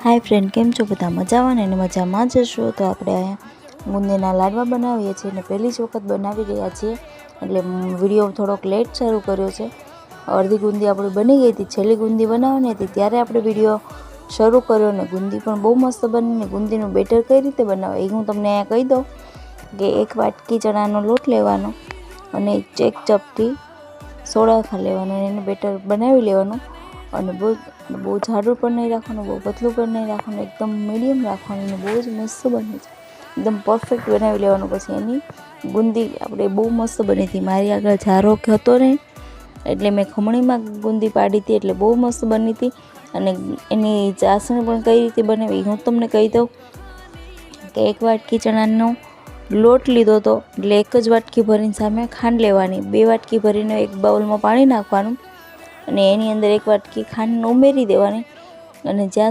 Hi friend, केम छो बधा मजामां ने मजामां ज छो। तो आपणे गुंदीना लाडवा बनावीए छीए ने पहली ज वखत बनावी रह्या छीए એટલે વિડીયો થોડોક લેટ શરૂ કર્યો છે। અડધી ગુંદી આપણી બની ગઈ હતી, છેલ્લી ગુંદી બનાવવાની હતી ત્યારે આપણે વિડીયો શરૂ કર્યો ને ગુંદી પણ બહુ મસ્ત બની ને ગુંદીનું બેટર કઈ રીતે બનાવે એ હું તમને અહીંયા કહી દઉં કે એક વાટકી ચણાનો લોટ લેવાનો અને એક ચપટી સોડા ખા લેવાનો અને એનું બેટર બનાવી લેવાનું અને બહુ જાડું પણ નહીં રાખવાનું, બહુ પતલું પણ નહીં રાખવાનું, એકદમ મીડિયમ રાખવાનું અને બહુ જ મસ્ત બને છે। એકદમ પરફેક્ટ બનાવી લેવાનું। પછી એની ગુંદી આપણે બહુ મસ્ત બની હતી। મારી આગળ જારો હતો નહીં એટલે મેં ખમણીમાં ગુંદી પાડી હતી એટલે બહુ મસ્ત બની હતી। અને એની ચાસણી પણ કઈ રીતે બનાવી હું તમને કહી દઉં કે એક વાટકી ચણાનો લોટ લીધો હતો એટલે એક જ વાટકી ભરીને સામે ખાંડ લેવાની, 2 વાટકી ભરીને એક બાઉલમાં પાણી નાખવાનું અને એની અંદર 1 વાટકી ખાંડ ઉમેરી દેવાની અને જ્યાં